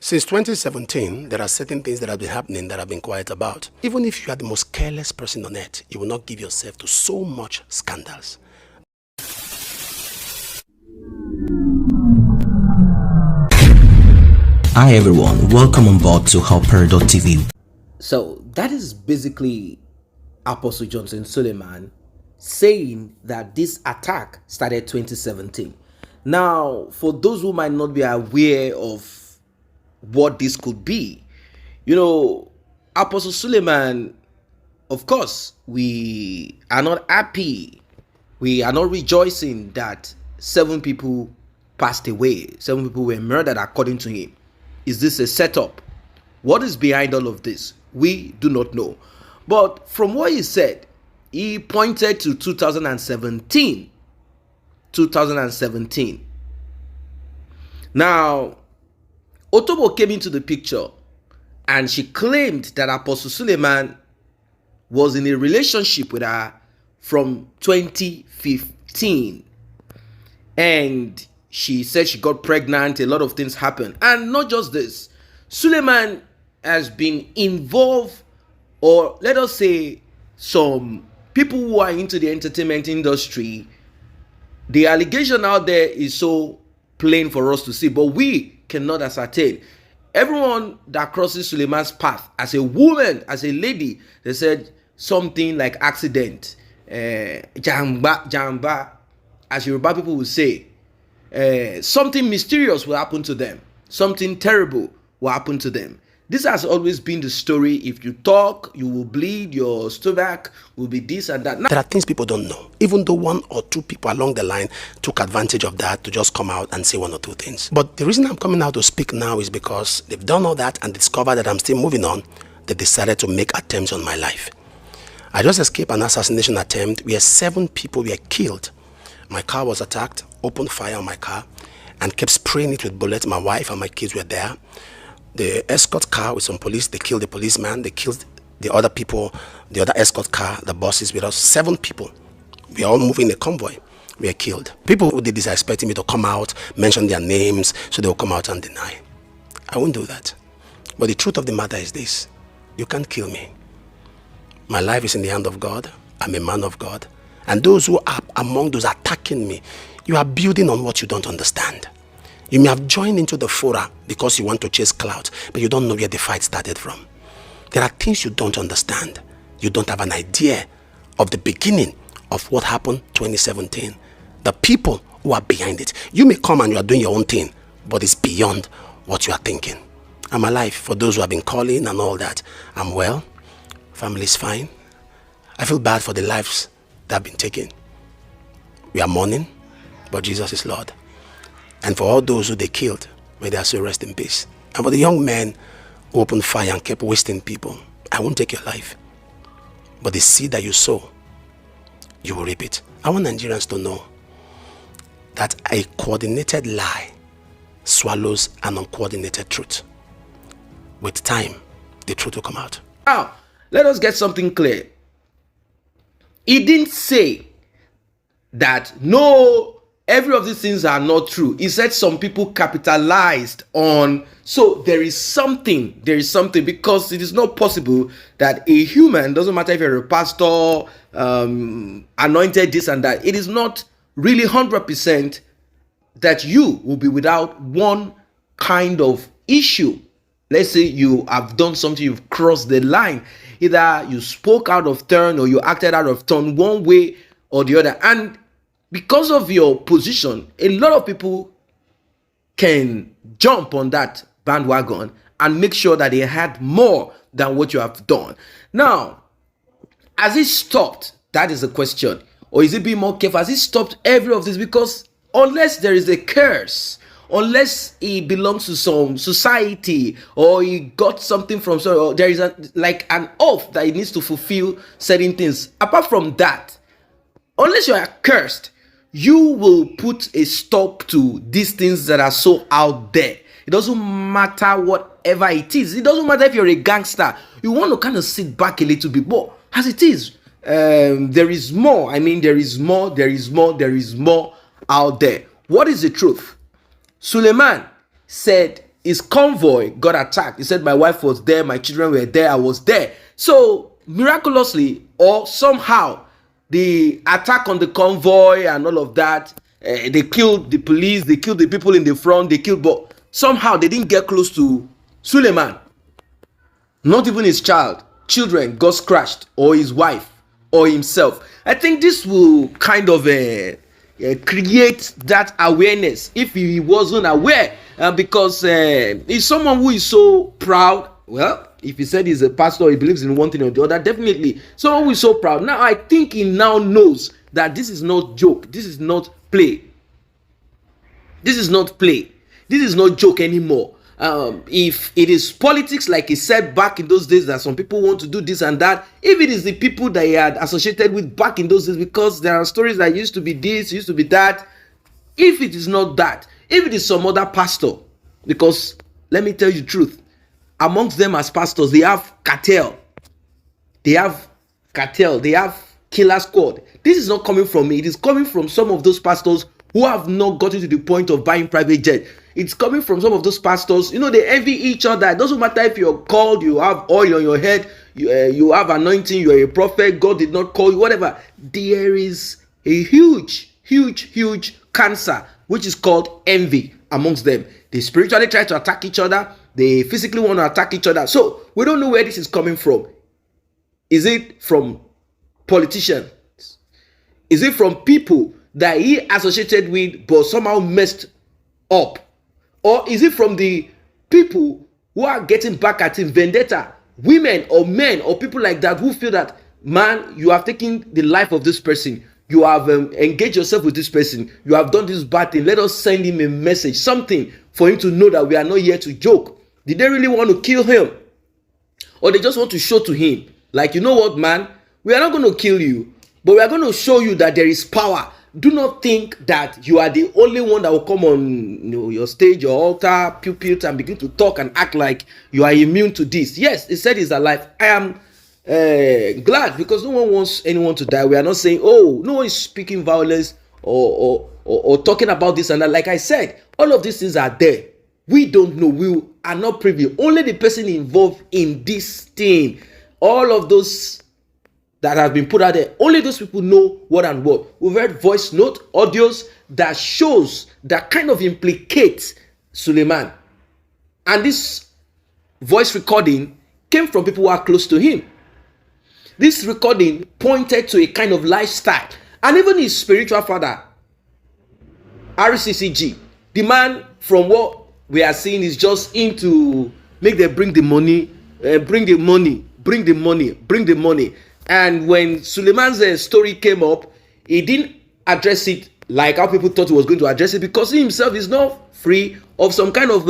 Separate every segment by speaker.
Speaker 1: Since 2017, there are certain things that have been happening that I've been quiet about. Even if you are the most careless person on earth, you will not give yourself to so much scandals.
Speaker 2: Hi everyone, welcome on board to Helper.tv.
Speaker 3: So that is basically Apostle Johnson Suleman saying that this attack started 2017. Now, for those who might not be aware of what this could be, Apostle Suleiman, of course, we are not happy. We are not rejoicing that 7 people passed away. 7 people were murdered according to him. Is this a setup? What is behind all of this? We do not know. But from what he said, he pointed to 2017. 2017. Now, Otobo came into the picture and she claimed that Apostle Suleiman was in a relationship with her from 2015. And she said she got pregnant, a lot of things happened. And not just this, Suleiman has been involved, or let us say some people who are into the entertainment industry, the allegation out there is so plain for us to see, but we cannot ascertain. Everyone that crosses Suleiman's path, as a woman, as a lady, they said something like accident, jamba, as Yoruba people will say, something mysterious will happen to them, something terrible will happen to them. This has always been the story. If you talk, you will bleed, your stomach will be this and that.
Speaker 1: There are things people don't know, even though 1 or 2 people along the line took advantage of that to just come out and say 1 or 2 things. But the reason I'm coming out to speak now is because they've done all that and discovered that I'm still moving on. They decided to make attempts on my life. I just escaped an assassination attempt where 7 people were killed. My car was attacked, opened fire on my car, and kept spraying it with bullets. My wife and my kids were there. The escort car with some police, they killed the policeman, they killed the other people, the other escort car, the buses with us. 7 people. We are all moving in a convoy. We are killed. People who did this are expecting me to come out, mention their names, so they will come out and deny. I won't do that. But the truth of the matter is this: you can't kill me. My life is in the hand of God. I'm a man of God. And those who are among those attacking me, you are building on what you don't understand. You may have joined into the fora because you want to chase clout, but you don't know where the fight started from. There are things you don't understand. You don't have an idea of the beginning of what happened 2017. The people who are behind it. You may come and you are doing your own thing, but it's beyond what you are thinking. I'm alive for those who have been calling and all that. I'm well. Family's fine. I feel bad for the lives that have been taken. We are mourning, but Jesus is Lord. And for all those who they killed, may their soul rest in peace. And for the young men who opened fire and kept wasting people, I won't take your life. But the seed that you sow, you will reap it. I want Nigerians to know that a coordinated lie swallows an uncoordinated truth. With time, the truth will come out.
Speaker 3: Now, let us get something clear. He didn't say that no, every of these things are not true. He said some people capitalized on. So there is something, because it is not possible that a human, doesn't matter if you're a pastor, anointed this and that, it is not really 100% that you will be without one kind of issue. Let's say you have done something, you've crossed the line. Either you spoke out of turn or you acted out of turn one way or the other. And because of your position, a lot of people can jump on that bandwagon and make sure that they had more than what you have done. Now, has it stopped? That is the question. Or is it being more careful? Has it stopped every of this? Because unless there is a curse, unless he belongs to some society or he got something from somewhere, or there is like an oath that he needs to fulfill certain things. Apart from that, unless you are cursed, you will put a stop to these things that are so out there. It doesn't matter whatever it is. It doesn't matter if you're a gangster. You want to kind of sit back a little bit. But as it is, there is more. I mean, there is more out there. What is the truth? Suleiman said his convoy got attacked. He said, my wife was there, my children were there, I was there. So miraculously or somehow, the attack on the convoy and all of that, they killed the police, they killed the people in the front, but somehow they didn't get close to Suleman. Not even his children got scratched, or his wife, or himself. I think this will kind of create that awareness if he wasn't aware, because he's someone who is so proud. Well, if he said he's a pastor, he believes in one thing or the other, definitely someone who is so proud. Now I think he now knows that this is not joke, this is not play, this is not play, this is not joke anymore. If it is politics, like he said back in those days, that some people want to do this and that, if it is the people that he had associated with back in those days, because there are stories that used to be this, used to be that, if it is not that, if it is some other pastor, because let me tell you the truth, amongst them as pastors, they have cartel, they have killer squad. This is not coming from me, it is coming from some of those pastors who have not gotten to the point of buying private jet. It's coming from some of those pastors, they envy each other. It doesn't matter if you're called, you have oil on your head, you have anointing, you're a prophet, God did not call you, whatever. There is a huge cancer, which is called envy amongst them. They spiritually try to attack each other, they physically want to attack each other. So we don't know where this is coming from. Is it from politicians? Is it from people that he associated with but somehow messed up? Or is it from the people who are getting back at him, vendetta, women or men or people like that, who feel that, man, you have taken the life of this person, you have engaged yourself with this person, you have done this bad thing, let us send him a message, something for him to know that we are not here to joke. Did they really want to kill him? Or they just want to show to him, like, you know what, man, we are not going to kill you, but we are going to show you that there is power. Do not think that you are the only one that will come on your stage, your altar, pulpit, and begin to talk and act like you are immune to this. Yes, he said he's alive. I am glad, because no one wants anyone to die. We are not saying, oh, no one is speaking violence or talking about this and that. Like I said, all of these things are there. We don't know. We are not privy. Only the person involved in this thing, all of those that have been put out there, only those people know what and what. We've heard voice note, audios that shows, that kind of implicates Suleiman. And this voice recording came from people who are close to him. This recording pointed to a kind of lifestyle. And even his spiritual father, RCCG, the man, from what we are seeing, is just into make them bring the money, bring the money. And when Suleiman's story came up, he didn't address it like how people thought he was going to address it, because he himself is not free of some kind of,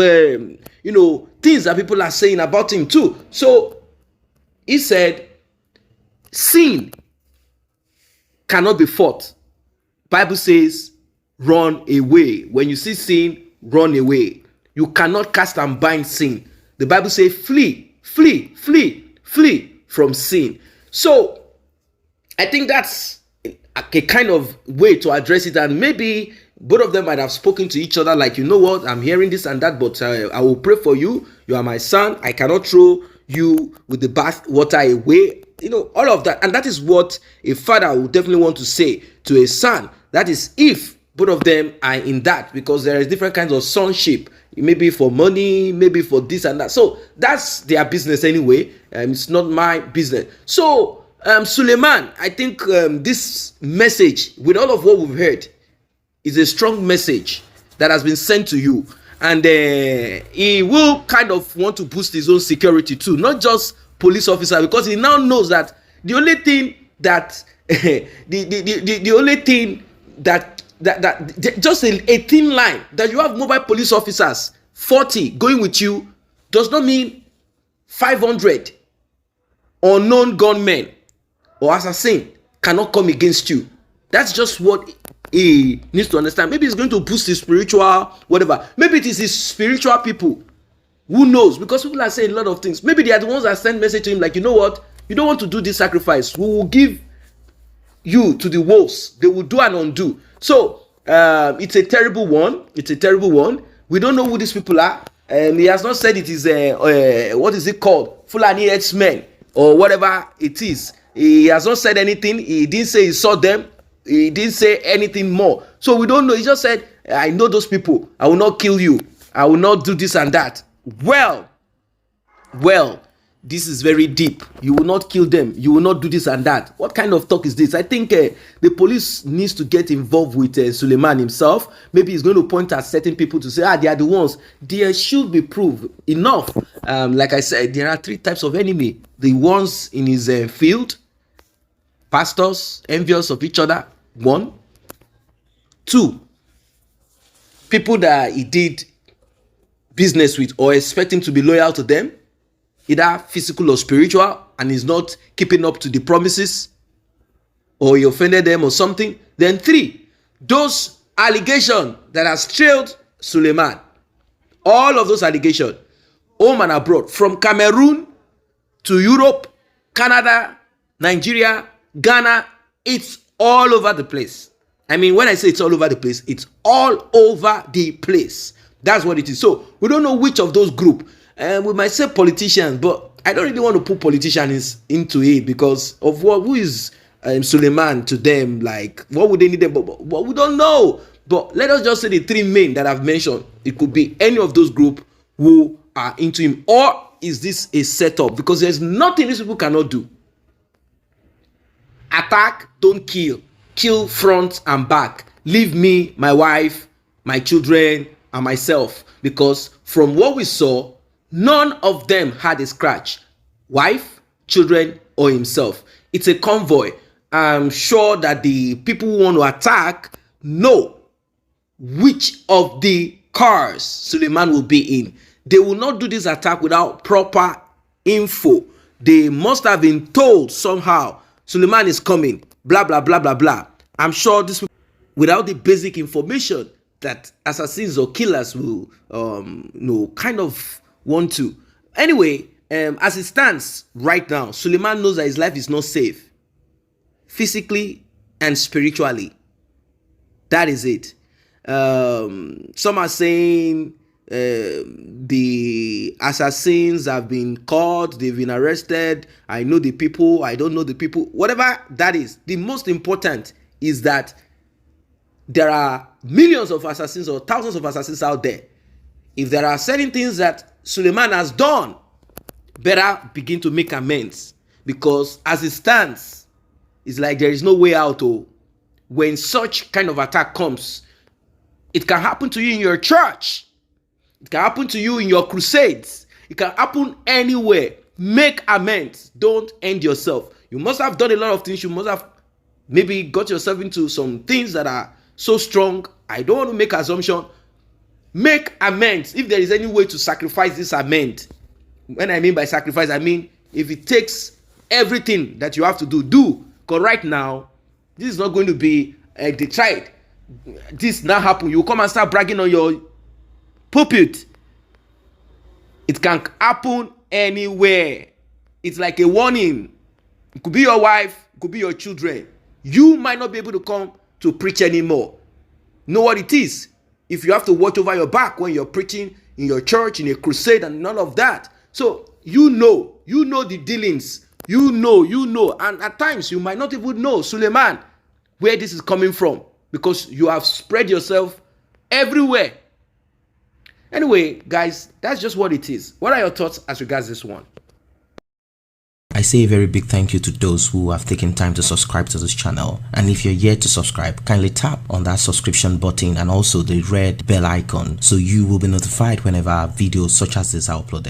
Speaker 3: things that people are saying about him too. So he said, sin cannot be fought. Bible says, run away. When you see sin, run away. You cannot cast and bind sin. The Bible says, flee from sin. So I think that's a kind of way to address it, and maybe both of them might have spoken to each other like, you know what, I'm hearing this and that, but I will pray for you. You are my son. I cannot throw you with the bath water away. All of that. And that is what a father would definitely want to say to a son. That is if both of them are in that, because there is different kinds of sonship. Maybe for money, maybe for this and that. So that's their business anyway. It's not my business. So Suleiman, I think this message, with all of what we've heard, is a strong message that has been sent to you. And he will kind of want to boost his own security too, not just police officer, because he now knows that the only thing that the only thing that just a thin line that you have mobile police officers 40 going with you does not mean 500 unknown gunmen or assassin cannot come against you. That's just what he needs to understand. Maybe he's going to boost his spiritual whatever. Maybe it is his spiritual people. Who knows? Because people are saying a lot of things. Maybe they are the ones that send message to him like, you know what, you don't want to do this sacrifice, we will give you to the wolves. They will do and undo. So it's a terrible one. We don't know who these people are. He has not said it is what is it called, Fulani X-Men or whatever it is. He has not said anything. He didn't say he saw them. He didn't say anything more. So we don't know. He just said, I know those people. I will not kill you. I will not do this and that. Well, this is very deep. You will not kill them. You will not do this and that. What kind of talk is this? I think the police needs to get involved with Suleiman himself. Maybe he's going to point at certain people to say, they are the ones. There should be proof enough. Like I said, there are 3 types of enemy. The ones in his field, pastors, envious of each other. 1. 2, people that he did business with or expect him to be loyal to them, either physical or spiritual, and he's not keeping up to the promises, or he offended them or something. Then 3, those allegations that has trailed Suleiman, all of those allegations, home and abroad, from Cameroon to Europe, Canada, Nigeria, Ghana, it's all over the place. I mean, when I say it's all over the place, it's all over the place. That's what it is. So we don't know which of those groups. We might say politicians, but I don't really want to put politicians into it because of who is Suleiman to them. Like, what would they need them? But we don't know. But let us just say the 3 main that I've mentioned. It could be any of those groups who are into him. Or is this a setup? Because there's nothing these people cannot do. Attack, don't kill. Kill front and back. Leave me, my wife, my children, and myself. Because from what we saw, none of them had a scratch. Wife, children, or himself. It's a convoy. I'm sure that the people who want to attack know which of the cars Suleiman will be in. They will not do this attack without proper info. They must have been told somehow, Suleiman is coming, blah, blah, blah, blah, blah. I'm sure this will, without the basic information that assassins or killers will, kind of want to. Anyway, as it stands right now, Suleiman knows that his life is not safe, physically and spiritually. That is it. Some are saying the assassins have been caught, they've been arrested. I know the people, I don't know the people. Whatever that is, the most important is that there are millions of assassins or thousands of assassins out there. If there are certain things that Suleiman has done, better begin to make amends, because as it stands, it's like there is no way out. When such kind of attack comes, it can happen to you in your church, it can happen to you in your crusades, it can happen anywhere. Make amends. Don't end yourself. You must have done a lot of things. You must have maybe got yourself into some things that are so strong. I don't want to make assumption. Make amends. If there is any way to sacrifice this amend, when I mean by sacrifice, I mean if it takes everything that you have to do, do. Because right now, this is not going to be they tried. This now happen. You come and start bragging on your pulpit. It can happen anywhere. It's like a warning. It could be your wife, it could be your children. You might not be able to come to preach anymore. Know what it is. If you have to watch over your back when you're preaching in your church, in a crusade, and none of that. So you know the dealings. You know, and at times you might not even know, Suleiman, where this is coming from, because you have spread yourself everywhere. Anyway, guys, that's just what it is. What are your thoughts as regards this one?
Speaker 2: I say a very big thank you to those who have taken time to subscribe to this channel. And if you're yet to subscribe, kindly tap on that subscription button and also the red bell icon so you will be notified whenever videos such as this are uploaded.